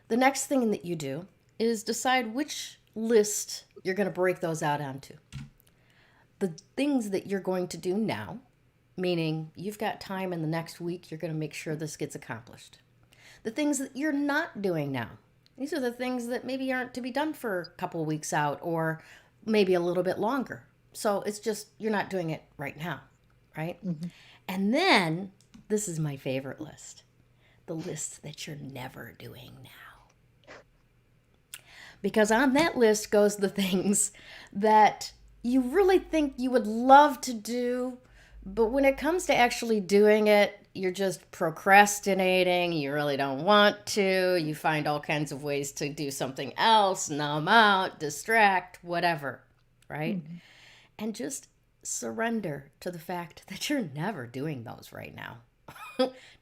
[SPEAKER 1] The next thing that you do is decide which list you're going to break those out onto. The things that you're going to do now, meaning you've got time in the next week, you're going to make sure this gets accomplished. The things that you're not doing now, these are the things that maybe aren't to be done for a couple of weeks out or maybe a little bit longer. So it's just, you're not doing it right now, right? Mm-hmm. And then, this is my favorite list, the list that you're never doing now. Because on that list goes the things that you really think you would love to do, but when it comes to actually doing it, you're just procrastinating, you really don't want to, you find all kinds of ways to do something else, numb out, distract, whatever, right? Mm-hmm. And just surrender to the fact that you're never doing those right now.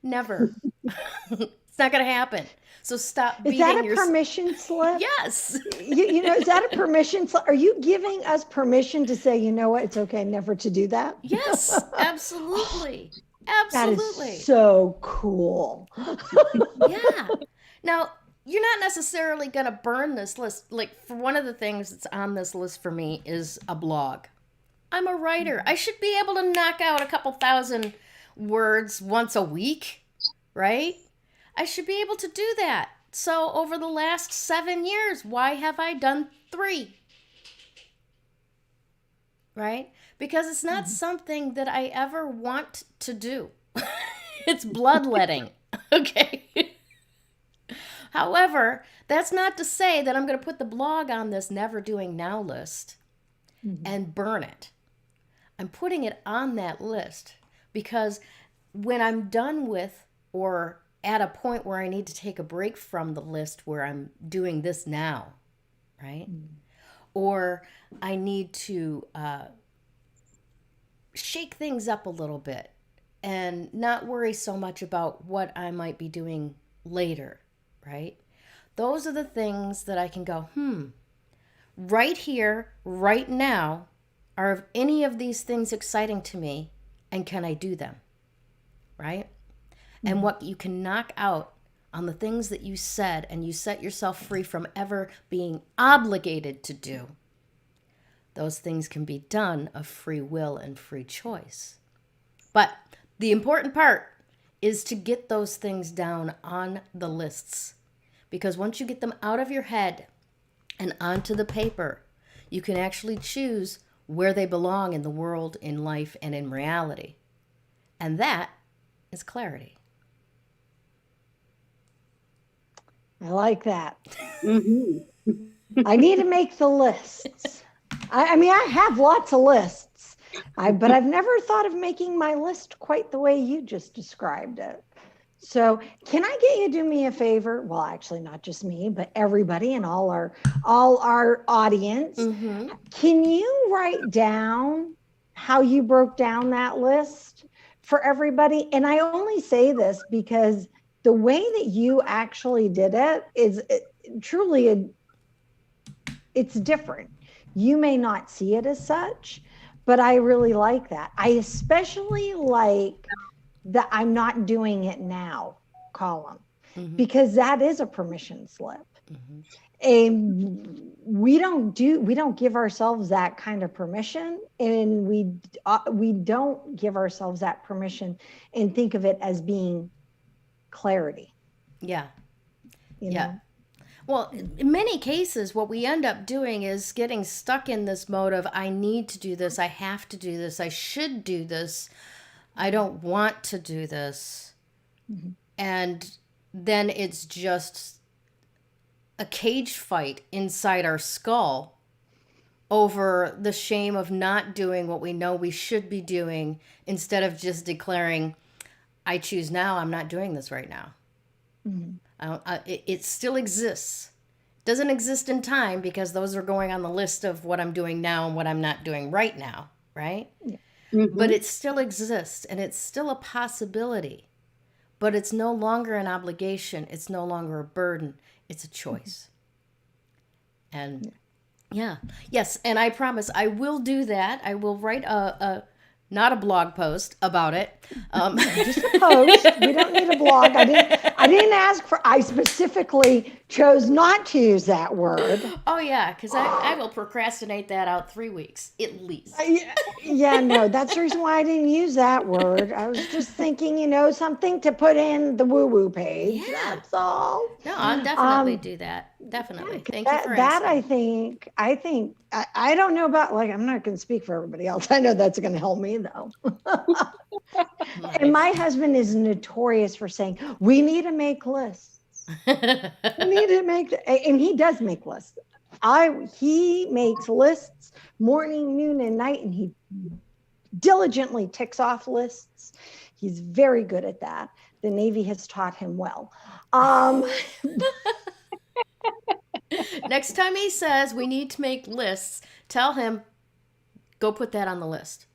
[SPEAKER 1] Never. It's not going to happen. So stop beating yourself.
[SPEAKER 2] Is that a permission slip?
[SPEAKER 1] Yes.
[SPEAKER 2] Is that a permission slip? Are you giving us permission to say, you know what, it's okay never to do that?
[SPEAKER 1] Yes, absolutely. Absolutely.
[SPEAKER 2] That is so cool.
[SPEAKER 1] Yeah. Now, you're not necessarily going to burn this list. Like, for one of the things that's on this list for me is a blog. I'm a writer. I should be able to knock out a couple thousand words once a week, right? I should be able to do that. So over the last 7 years, why have I done 3? Right? Because it's not something that I ever want to do. It's bloodletting. Okay? However, that's not to say that I'm going to put the blog on this never doing now list and burn it. I'm putting it on that list because when I'm done with or at a point where I need to take a break from the list where I'm doing this now, right? Or I need to shake things up a little bit and not worry so much about what I might be doing later, right? Those are the things that I can go, right here, right now, are any of these things exciting to me, and can I do them, right? And what you can knock out on the things that you said and you set yourself free from ever being obligated to do, those things can be done of free will and free choice. But the important part is to get those things down on the lists. Because once you get them out of your head and onto the paper, you can actually choose where they belong in the world, in life, and in reality. And that is clarity.
[SPEAKER 2] I like that. I need to make the lists. I mean, I have lots of lists, but I've never thought of making my list quite the way you just described it. So can I get you to do me a favor? Well, actually, not just me, but everybody and all our audience. Can you write down how you broke down that list for everybody? And I only say this because the way that you actually did it is truly it's different. You may not see it as such, but I really like that. I especially like the I'm not doing it now column, because that is a permission slip. And we don't give ourselves that kind of permission, and we don't give ourselves that permission and think of it as being clarity.
[SPEAKER 1] Yeah.
[SPEAKER 2] You know?
[SPEAKER 1] Well, in many cases, what we end up doing is getting stuck in this mode of, I need to do this, I have to do this, I should do this, I don't want to do this. And then it's just a cage fight inside our skull over the shame of not doing what we know we should be doing, instead of just declaring, I choose now, I'm not doing this right now. It still exists. It doesn't exist in time because those are going on the list of what I'm doing now and what I'm not doing right now, right? but it still exists and it's still a possibility, but it's no longer an obligation. It's no longer a burden. It's a choice. And yes. And I promise I will do that. I will write not a blog post about it.
[SPEAKER 2] Just a post. We don't need a blog. I didn't ask for. I specifically chose not to use that word.
[SPEAKER 1] Oh yeah, because I will procrastinate that out 3 weeks at least.
[SPEAKER 2] No, that's the reason why I didn't use that word. I was just thinking, something to put in the woo-woo page.
[SPEAKER 1] Yeah.
[SPEAKER 2] That's all.
[SPEAKER 1] No, I'll definitely do that. Definitely. Thank you for
[SPEAKER 2] that.
[SPEAKER 1] asking.
[SPEAKER 2] I think I don't know about, like, I'm not going to speak for everybody else. I know that's going to help me though. And my husband is notorious for saying, we need to make lists. We need to make, and he does make lists. He makes lists morning, noon, and night, and he diligently ticks off lists. He's very good at that. The Navy has taught him well.
[SPEAKER 1] Next time he says we need to make lists, tell him, go put that on the list.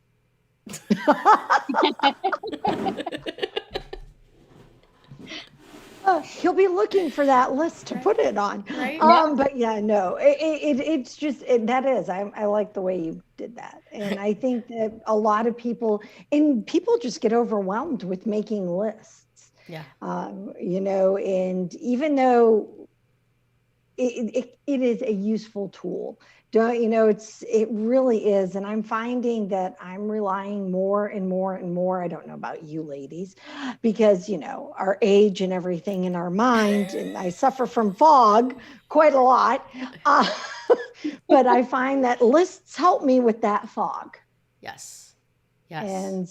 [SPEAKER 2] He'll be looking for that list to put it on.
[SPEAKER 1] Right?
[SPEAKER 2] But yeah, no, it's just, I like the way you did that. And I think that a lot of people just get overwhelmed with making lists.
[SPEAKER 1] Yeah.
[SPEAKER 2] And even though it is a useful tool, it really is. And I'm finding that I'm relying more and more and more. I don't know about you ladies, because, our age and everything in our mind, and I suffer from fog quite a lot. But I find that lists help me with that fog.
[SPEAKER 1] Yes.
[SPEAKER 2] And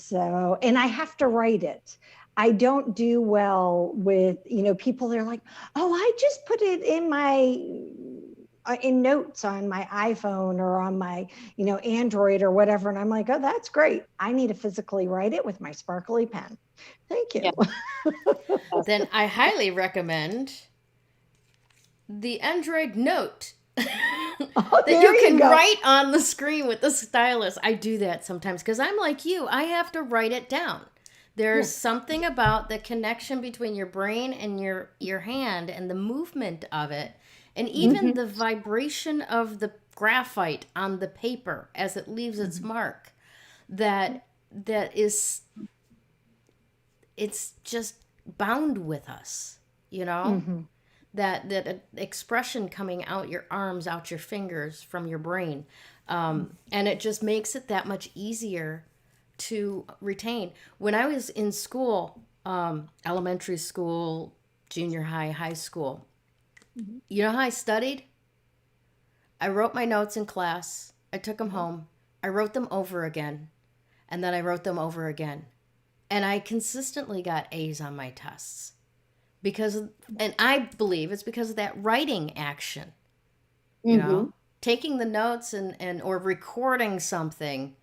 [SPEAKER 2] I have to write it. I don't do well with, people that are like, oh, I just put it in in notes on my iPhone or on my, Android or whatever. And I'm like, oh, that's great. I need to physically write it with my sparkly pen. Thank you.
[SPEAKER 3] Yeah.
[SPEAKER 1] Then I highly recommend the Android Note that you can write on the screen with the stylus. I do that sometimes because I'm like you. I have to write it down. There's something about the connection between your brain and your hand and the movement of it. And even the vibration of the graphite on the paper as it leaves its mark, it's just bound with us, that expression coming out your arms, out your fingers, from your brain. And it just makes it that much easier to retain. When I was in school, elementary school, junior high, high school, you know how I studied? I wrote my notes in class. I took them home. I wrote them over again. And then I wrote them over again. And I consistently got A's on my tests. And I believe it's because of that writing action. Taking the notes and or recording something,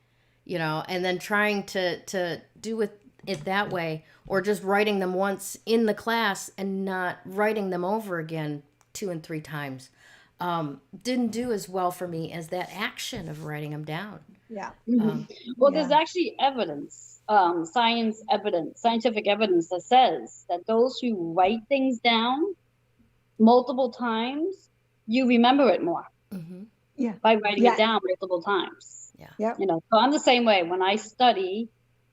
[SPEAKER 1] and then trying to do it that way, or just writing them once in the class and not writing them over again 2 and 3 times, didn't do as well for me as that action of writing them down.
[SPEAKER 2] Yeah.
[SPEAKER 3] There's actually evidence, scientific evidence that says that those who write things down multiple times, you remember it more.
[SPEAKER 2] Yeah.
[SPEAKER 3] By writing it down multiple times.
[SPEAKER 2] Yeah.
[SPEAKER 3] So I'm the same way. When I study,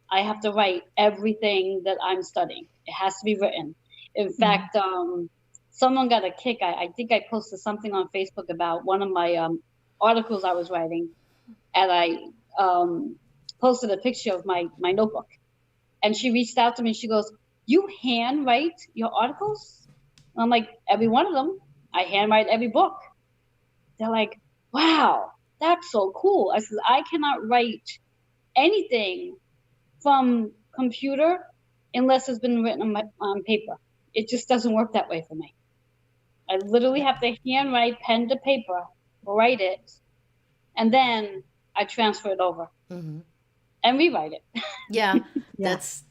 [SPEAKER 3] I have to write everything that I'm studying. It has to be written. In fact, someone got a kick. I think I posted something on Facebook about one of my articles I was writing, and I posted a picture of my notebook. And she reached out to me. She goes, "You handwrite your articles?" And I'm like, "Every one of them. I handwrite every book." They're like, "Wow, that's so cool." I said, "I cannot write anything from computer unless it's been written on paper. It just doesn't work that way for me. I literally have to handwrite, pen to paper, write it, and then I transfer it over and rewrite it."
[SPEAKER 1] Yeah, that's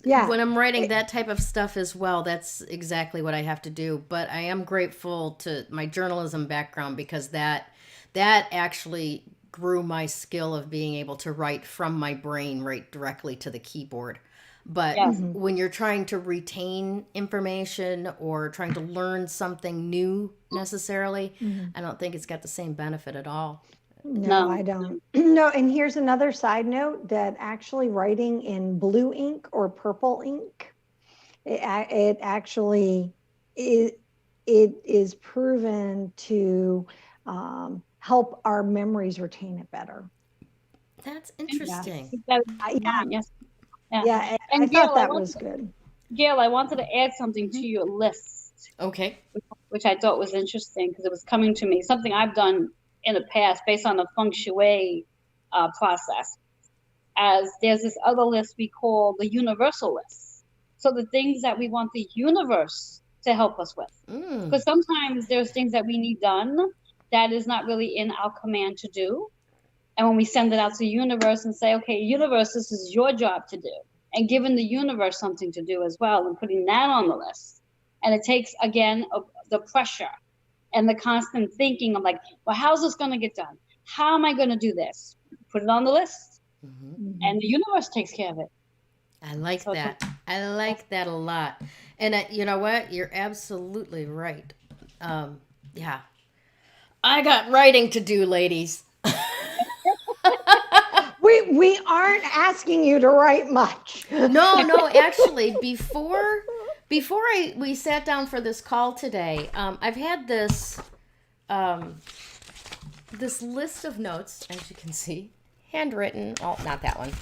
[SPEAKER 1] when I'm writing that type of stuff as well. That's exactly what I have to do. But I am grateful to my journalism background, because that actually grew my skill of being able to write from my brain right directly to the keyboard. But
[SPEAKER 3] Yes.
[SPEAKER 1] when you're trying to retain information or trying to learn something new necessarily, I don't think it's got the same benefit at all.
[SPEAKER 2] No,
[SPEAKER 3] No.
[SPEAKER 2] I don't. No, and here's another side note that actually writing in blue ink or purple ink, it actually it is proven to help our memories retain it better.
[SPEAKER 1] That's interesting.
[SPEAKER 3] That-
[SPEAKER 2] Yeah,
[SPEAKER 3] yes. Yeah.
[SPEAKER 2] yeah, I
[SPEAKER 3] And
[SPEAKER 2] thought
[SPEAKER 3] Gail,
[SPEAKER 2] that was good.
[SPEAKER 3] Gail, I wanted to add something to your list,
[SPEAKER 1] Okay.
[SPEAKER 3] which I thought was interesting because it was coming to me, something I've done in the past based on the feng shui process. As there's this other list we call the universal list. So the things that we want the universe to help us with. Because sometimes there's things that we need done that is not really in our command to do. And when we send it out to the universe and say, okay, universe, this is your job to do, and giving the universe something to do as well, and putting that on the list. And it takes, again, the pressure and the constant thinking of like, well, how's this going to get done? How am I going to do this? Put it on the list, and the universe takes care of it.
[SPEAKER 1] I like that. I like that a lot. And you know what? You're absolutely right. Yeah. I got writing to do, ladies.
[SPEAKER 2] We aren't asking you to write much.
[SPEAKER 1] No, actually, before we sat down for this call today, I've had this this list of notes, as you can see, handwritten. Oh, not that one.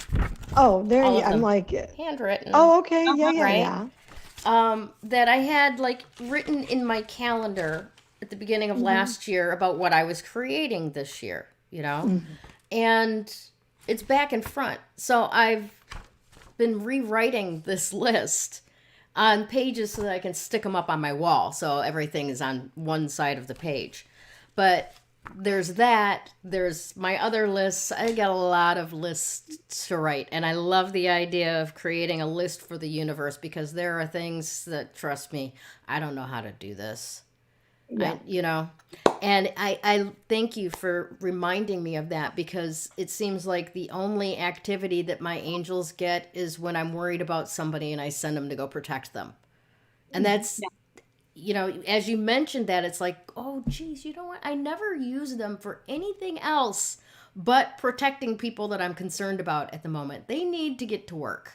[SPEAKER 2] Oh, there
[SPEAKER 1] All
[SPEAKER 2] you
[SPEAKER 1] of them.
[SPEAKER 2] I'm like it.
[SPEAKER 1] Handwritten.
[SPEAKER 2] Oh, okay. Yeah,
[SPEAKER 1] Right.
[SPEAKER 2] yeah.
[SPEAKER 1] That I had like written in my calendar at the beginning of last year about what I was creating this year, you know? And it's back and front. So I've been rewriting this list on pages so that I can stick them up on my wall. So everything is on one side of the page. But there's that. There's my other lists. I got a lot of lists to write. And I love the idea of creating a list for the universe because there are things that, trust me, I don't know how to do this.
[SPEAKER 2] Yeah.
[SPEAKER 1] And I thank you for reminding me of that because it seems like the only activity that my angels get is when I'm worried about somebody and I send them to go protect them. And that's, as you mentioned that, it's like, oh, geez, you know what? I never use them for anything else but protecting people that I'm concerned about at the moment. They need to get to work.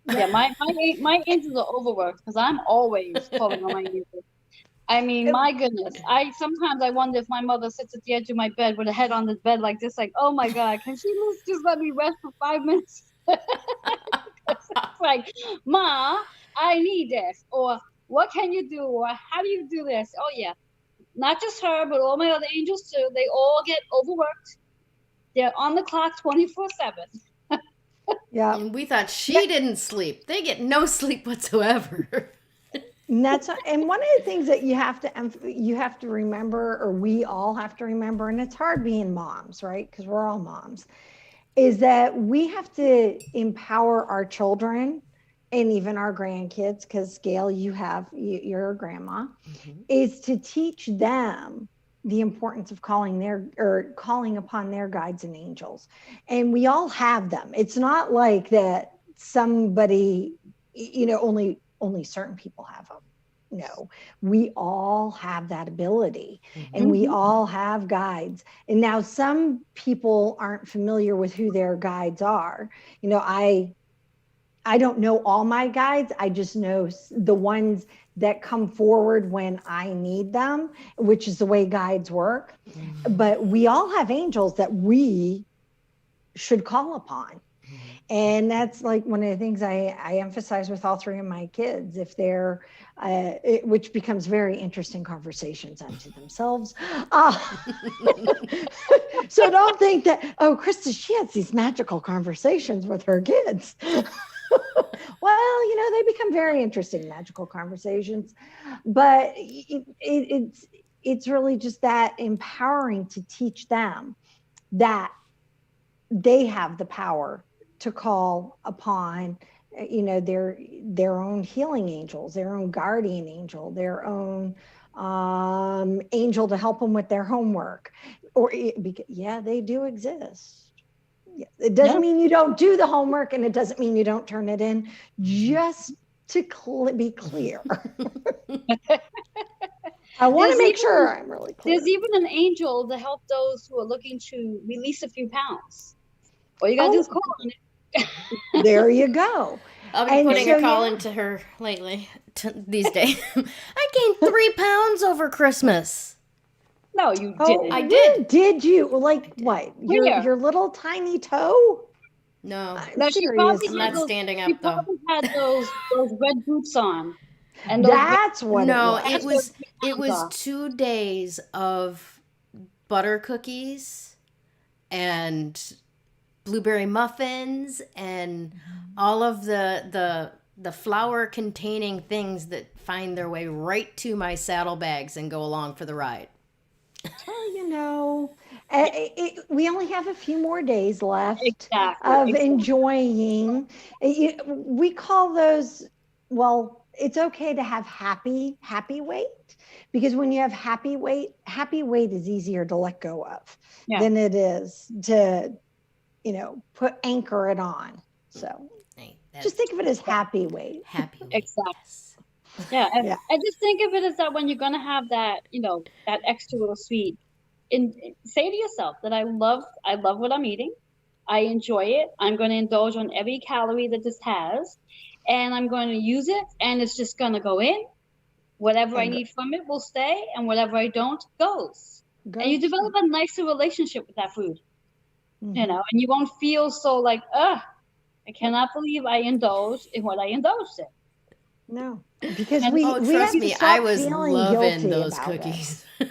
[SPEAKER 3] Yeah, my angels are overworked because I'm always calling on my angels. I mean, my goodness. Sometimes I wonder if my mother sits at the edge of my bed with her head on the bed like this, like, oh my God, can she just let me rest for 5 minutes? It's like, Ma, I need this. Or what can you do? Or how do you do this? Oh yeah. Not just her, but all my other angels too. They all get overworked. They're on the clock 24/7.
[SPEAKER 2] Yeah.
[SPEAKER 1] And we thought she didn't sleep. They get no sleep whatsoever.
[SPEAKER 2] And and one of the things that you have to remember, or we all have to remember, and it's hard being moms, right? Because we're all moms, is that we have to empower our children and even our grandkids. Because Gail, you're a grandma, is to teach them the importance of calling upon their guides and angels, and we all have them. It's not like that somebody, only certain people have them. No, we all have that ability, and we all have guides. And now some people aren't familiar with who their guides are. I don't know all my guides. I just know the ones that come forward when I need them, which is the way guides work. But we all have angels that we should call upon. And that's like one of the things I emphasize with all three of my kids, if they're, which becomes very interesting conversations unto themselves. So don't think that, oh, Krista, she has these magical conversations with her kids. Well, they become very interesting, magical conversations, but it's really just that empowering to teach them that they have the power to call upon, their own healing angels, their own guardian angel, their own angel to help them with their homework, Yeah, they do exist. Yeah. It doesn't mean you don't do the homework, and it doesn't mean you don't turn it in. Just to be clear. I want to make sure I'm really clear.
[SPEAKER 3] There's even an angel to help those who are looking to release a few pounds. All you got to do is call on it.
[SPEAKER 2] There you go.
[SPEAKER 1] I'll be putting a call into her lately these days. I gained 3 pounds over Christmas.
[SPEAKER 3] No, you didn't.
[SPEAKER 1] I did.
[SPEAKER 2] Did you? Like what? Your little tiny toe?
[SPEAKER 1] No.
[SPEAKER 2] Seriously.
[SPEAKER 1] I'm not standing up,
[SPEAKER 3] she
[SPEAKER 1] though.
[SPEAKER 3] probably had those red boots on. And
[SPEAKER 2] that's what
[SPEAKER 1] it was. It was 2 days of butter cookies and blueberry muffins and all of the flour containing things that find their way right to my saddlebags and go along for the ride.
[SPEAKER 2] We only have a few more days left of enjoying. We call those, well, it's okay to have happy weight, because when you have happy weight is easier to let go of than it is to, anchor it on. So just think of it as happy weight.
[SPEAKER 1] Happy weight.
[SPEAKER 3] Exactly. Yeah. I just think of it as that when you're going to have that, that extra little sweet, say to yourself that I love what I'm eating. I enjoy it. I'm going to indulge on every calorie that this has, and I'm going to use it, and it's just going to go in. Whatever I need from it will stay, and whatever I don't goes. And you develop a nicer relationship with that food, and you won't feel so like, I cannot believe I indulged in what I indulged in.
[SPEAKER 2] No, because
[SPEAKER 1] trust me, I was loving those cookies.
[SPEAKER 2] A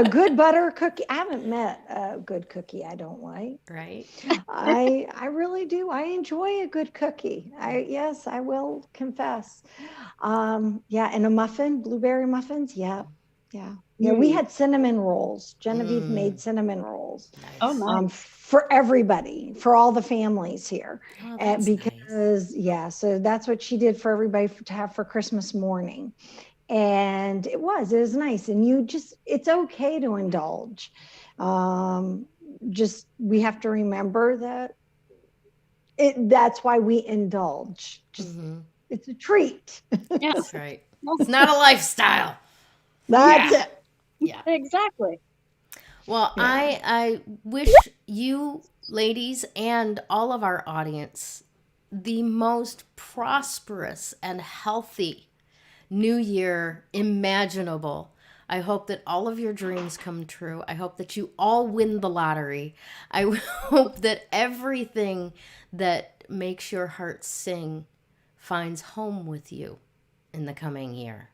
[SPEAKER 2] good butter cookie. I haven't met a good cookie I don't like.
[SPEAKER 1] Right.
[SPEAKER 2] I really do. I enjoy a good cookie. I will confess. And a muffin, blueberry muffins. Yeah. We had cinnamon rolls. Genevieve made cinnamon rolls.
[SPEAKER 1] Nice.
[SPEAKER 3] Oh, nice.
[SPEAKER 2] For everybody, for all the families here.
[SPEAKER 1] Because
[SPEAKER 2] nice. So that's what she did for everybody to have for Christmas morning. And it was nice. And it's okay to indulge. We have to remember that that's why we indulge. It's a treat.
[SPEAKER 3] Yeah.
[SPEAKER 1] That's right. It's not a lifestyle.
[SPEAKER 2] That's it.
[SPEAKER 1] Yeah.
[SPEAKER 3] Exactly.
[SPEAKER 1] Well, I wish you ladies and all of our audience the most prosperous and healthy new year imaginable. I hope that all of your dreams come true. I hope that you all win the lottery. I hope that everything that makes your heart sing finds home with you in the coming year.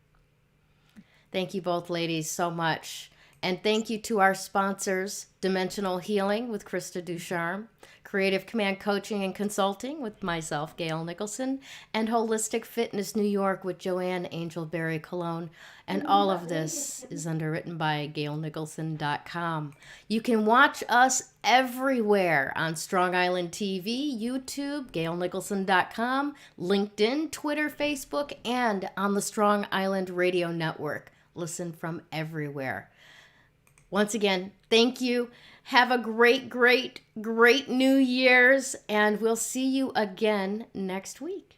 [SPEAKER 1] Thank you both ladies so much. And thank you to our sponsors, Dimensional Healing with Krista Ducharme, Creative Command Coaching and Consulting with myself, Gayle Nicholson, and Holistic Fitness New York with Joanne Angel Barry Colon. And all of this is underwritten by GayleNicholson.com. You can watch us everywhere on Strong Island TV, YouTube, GayleNicholson.com, LinkedIn, Twitter, Facebook, and on the Strong Island Radio Network. Listen from everywhere. Once again, thank you. Have a great, great, great New Year's, and we'll see you again next week.